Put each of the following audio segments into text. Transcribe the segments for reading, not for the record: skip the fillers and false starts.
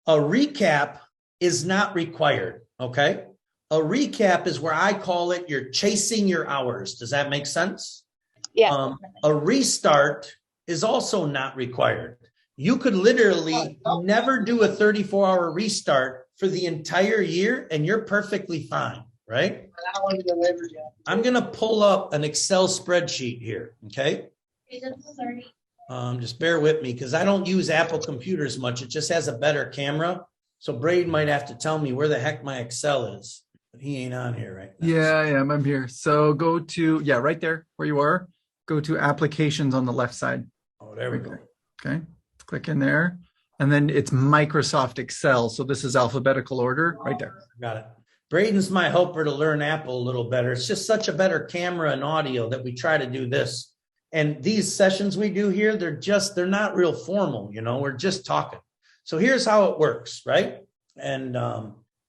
A recap is not required, okay? A recap is where I call it you're chasing your hours. Does that make sense? Yeah. A restart is also not required. You could literally never do a 34-hour restart for the entire year, and you're perfectly fine, right? I'm going to pull up an Excel spreadsheet here, okay? Just bear with me because I don't use Apple computers much. It just has a better camera. So Braden might have to tell me where the heck my Excel is. But he ain't on here right now. Yeah, I am. I'm here. So go to, right there where you are. Go to applications on the left side. Oh, there we go. Okay. Click in there. And then it's Microsoft Excel. So this is alphabetical order right there. Got it. Braden's my helper to learn Apple a little better. It's just such a better camera and audio that we try to do this. And these sessions we do here, they're not real formal, we're just talking. So here's how it works, right? And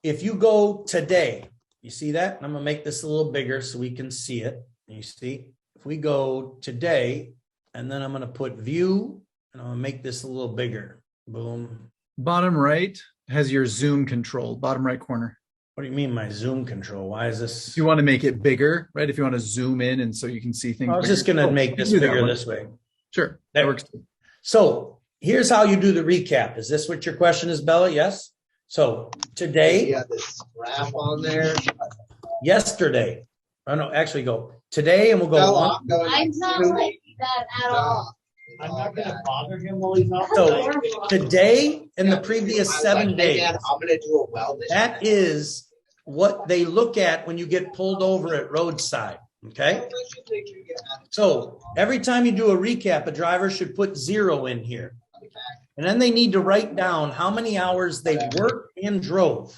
if you go today, you see that? I'm going to make this a little bigger so we can see it. You see, if we go today, and then I'm going to put view, and I'm going to make this a little bigger. Boom. Bottom right has your zoom control, bottom right corner. What do you mean my zoom control? Why is this? If you want to make it bigger, right? If you want to zoom in and so you can see things. I was just going to make this bigger this way. Sure. That works. So here's how you do the recap. Is this what your question is, Bella? Yes. So today. Yeah, this graph on there. Yesterday. Oh, no, actually go today and we'll go on. I'm not like that at all. I'm not going to bother him while he's not. So today and the previous 7 days. I'm going to do a wellness. That is what they look at when you get pulled over at roadside. Okay. So every time you do a recap, a driver should put 0 in here. And then they need to write down how many hours they worked and drove.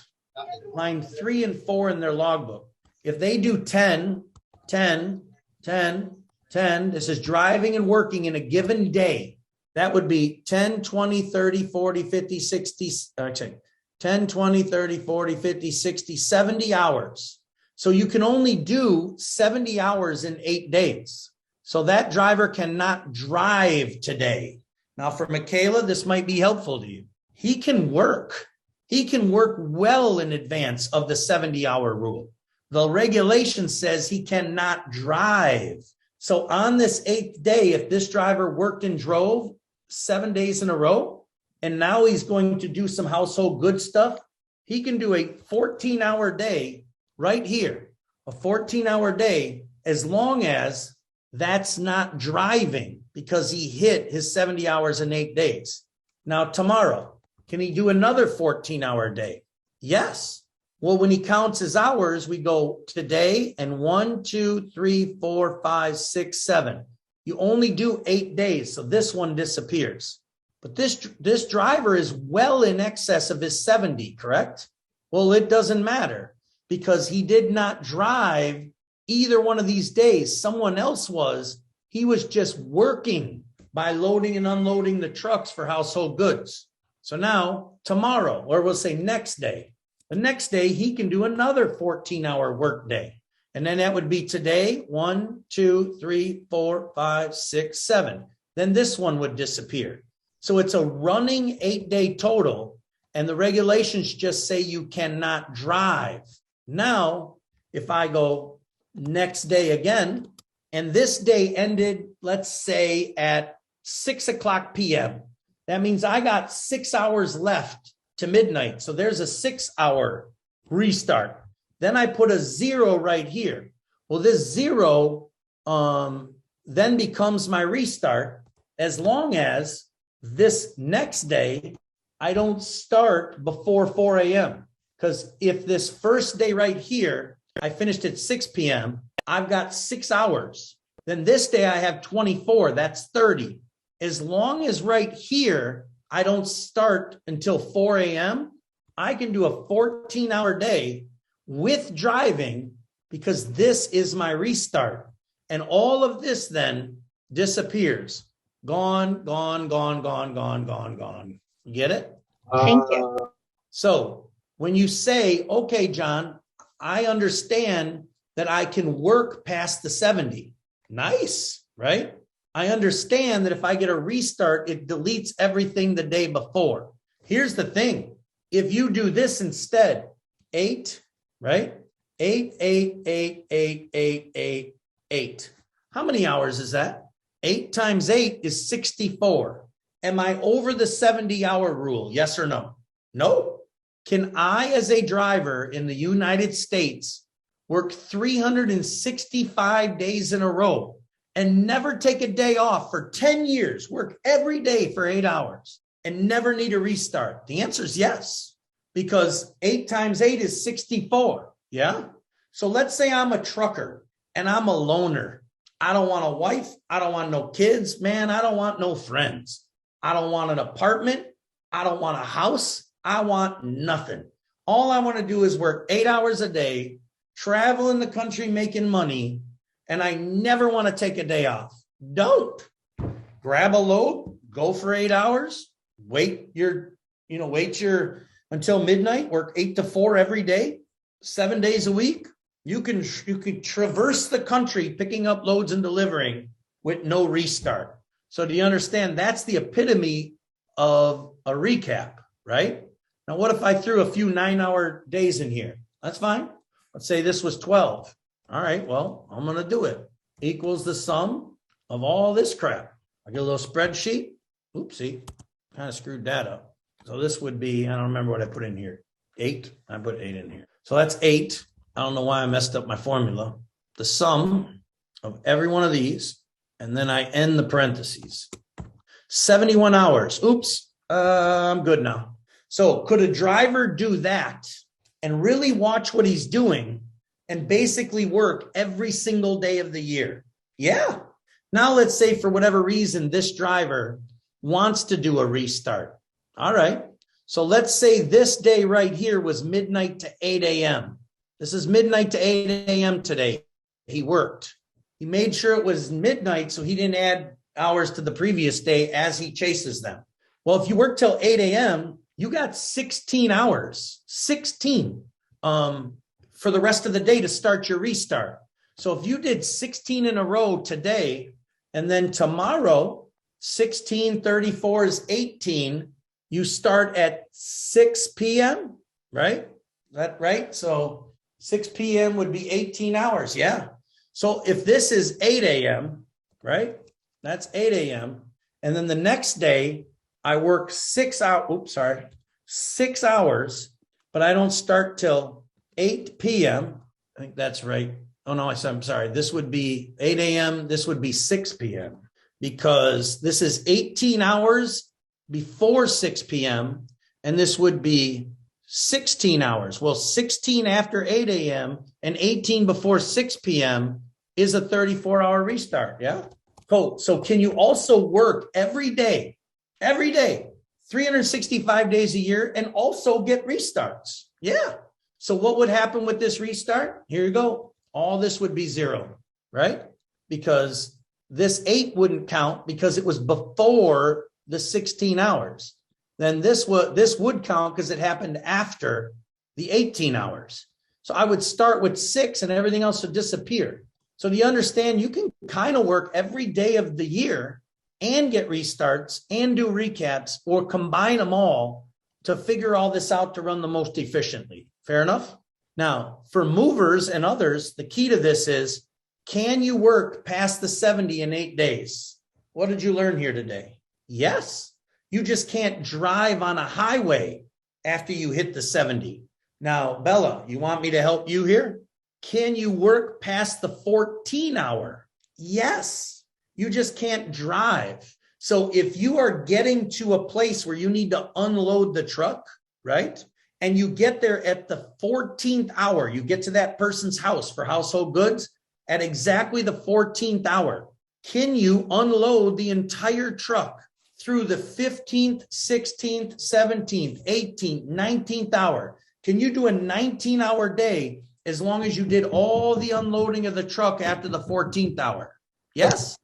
Line 3 and 4 in their logbook. If they do 10, 10, 10, 10, this is driving and working in a given day. That would be 10, 20, 30, 40, 50, 60, actually 10, 20, 30, 40, 50, 60, 70 hours. So you can only do 70 hours in 8 days. So that driver cannot drive today. Now for Michaela, this might be helpful to you. He can work. He can work well in advance of the 70-hour rule. The regulation says he cannot drive. So on this 8th day, if this driver worked and drove 7 days in a row, and now he's going to do some household good stuff, he can do a 14-hour day right here, a 14-hour day, as long as that's not driving because he hit his 70 hours in 8 days. Now, tomorrow, can he do another 14-hour day? Yes. Well, when he counts his hours, we go today and 1, 2, 3, 4, 5, 6, 7. You only do 8 days, so this one disappears. But this driver is well in excess of his 70, correct? Well, it doesn't matter because he did not drive either one of these days. Someone else was. He was just working by loading and unloading the trucks for household goods. So now tomorrow, or we'll say next day, the next day he can do another 14-hour work day. And then that would be today, 1, 2, 3, 4, 5, 6, 7. Then this one would disappear. So it's a running 8-day total. And the regulations just say you cannot drive. Now, if I go next day again, and this day ended, let's say at 6:00 p.m. That means I got 6 hours left to midnight. So there's a 6-hour restart. Then I put a 0 right here. Well, this 0 then becomes my restart as long as this next day I don't start before 4 a.m. Because if this first day right here, I finished at 6 p.m., I've got 6 hours. Then this day I have 24, that's 30. As long as right here, I don't start until 4 a.m., I can do a 14-hour day with driving because this is my restart. And all of this then disappears. Gone, gone, gone, gone, gone, gone, gone. You get it? Thank you. So when you say, okay, John, I understand that I can work past the 70. Nice, right? I understand that if I get a restart, it deletes everything the day before. Here's the thing. if you do this instead, 8, right? 8, 8, 8, 8, 8, 8, 8. How many hours is that? 8 times 8 is 64. Am I over the 70-hour rule? Yes or no? No. Can I, as a driver in the United States, work 365 days in a row and never take a day off for 10 years, work every day for 8 hours and never need a restart? The answer is yes, because 8 times 8 is 64. Yeah. So let's say I'm a trucker and I'm a loner. I don't want a wife. I don't want no kids, man. I don't want no friends. I don't want an apartment. I don't want a house. I want nothing. All I want to do is work 8 hours a day, travel in the country making money, and I never want to take a day off. Don't. Grab a load, go for 8 hours, wait until midnight, work 8 to 4 every day, 7 days a week. You can traverse the country picking up loads and delivering with no restart. So do you understand? That's the epitome of a recap, right? Now, what if I threw a few 9-hour days in here? That's fine. Let's say this was 12. All right, well, I'm going to do it. Equals the sum of all this crap. I get a little spreadsheet. Oopsie, kind of screwed that up. So this would be, I don't remember what I put in here. 8. I put 8 in here. So that's 8. I don't know why I messed up my formula. The sum of every one of these, and then I end the parentheses. 71 hours. Oops, I'm good now. So could a driver do that and really watch what he's doing and basically work every single day of the year? Yeah. Now let's say for whatever reason, this driver wants to do a restart. All right. So let's say this day right here was midnight to 8 a.m. This is midnight to 8 a.m. today. He worked. He made sure it was midnight so he didn't add hours to the previous day as he chases them. Well, if you work till 8 a.m., you got 16 hours, 16 for the rest of the day to start your restart. So if you did 16 in a row today, and then tomorrow, 16, 34 is 18, you start at 6 p.m., right? That right? So 6 p.m. would be 18 hours. Yeah. So if this is 8 a.m., right? That's 8 a.m. And then the next day, I work 6 hours, 6 hours, but I don't start till 8 p.m. I think that's right. Oh, no, I'm sorry. This would be 8 a.m. This would be 6 p.m. because this is 18 hours before 6 p.m. And this would be 16 hours. Well, 16 after 8 a.m. and 18 before 6 p.m. is a 34-hour restart. Yeah. Cool. So can you also work every day, 365 days a year, and also get restarts? Yeah. So what would happen with this restart? Here you go. All this would be 0, right? Because this 8 wouldn't count because it was before the 16 hours. Then this would count because it happened after the 18 hours. So I would start with 6 and everything else would disappear. So do you understand? You can kind of work every day of the year and get restarts and do recaps or combine them all to figure all this out to run the most efficiently. Fair enough? Now, for movers and others, the key to this is, can you work past the 70 in 8 days? What did you learn here today? Yes. You just can't drive on a highway after you hit the 70. Now, Bella, you want me to help you here? Can you work past the 14-hour? Yes. You just can't drive. So if you are getting to a place where you need to unload the truck, right? And you get there at the 14th hour, you get to that person's house for household goods at exactly the 14th hour. Can you unload the entire truck through the 15th, 16th, 17th, 18th, 19th hour? Can you do a 19-hour day as long as you did all the unloading of the truck after the 14th hour? Yes.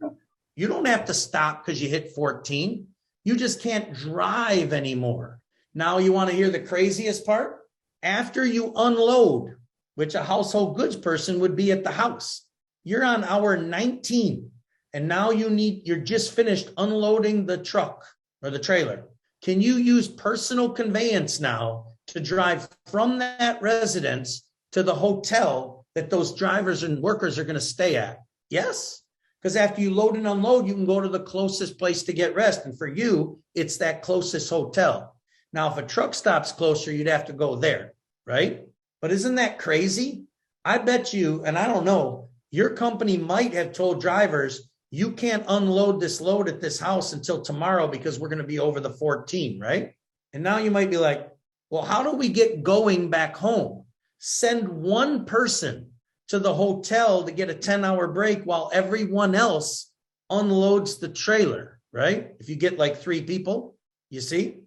You don't have to stop because you hit 14. You just can't drive anymore. Now you want to hear the craziest part? After you unload, which a household goods person would be at the house, you're on hour 19. And now you're just finished unloading the truck or the trailer. Can you use personal conveyance now to drive from that residence to the hotel that those drivers and workers are going to stay at? Yes. Because after you load and unload, you can go to the closest place to get rest. And for you, it's that closest hotel. Now, if a truck stops closer, you'd have to go there, right? But isn't that crazy? I bet you, and I don't know, your company might have told drivers, you can't unload this load at this house until tomorrow because we're going to be over the 14, right? And now you might be like, well, how do we get going back home? Send one person to the hotel to get a 10-hour break while everyone else unloads the trailer, right? If you get like 3 people, you see?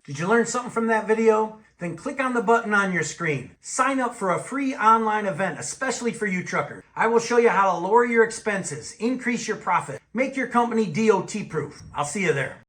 Did you learn something from that video? Then click on the button on your screen. Sign up for a free online event, especially for you truckers. I will show you how to lower your expenses, increase your profit, make your company DOT proof. I'll see you there.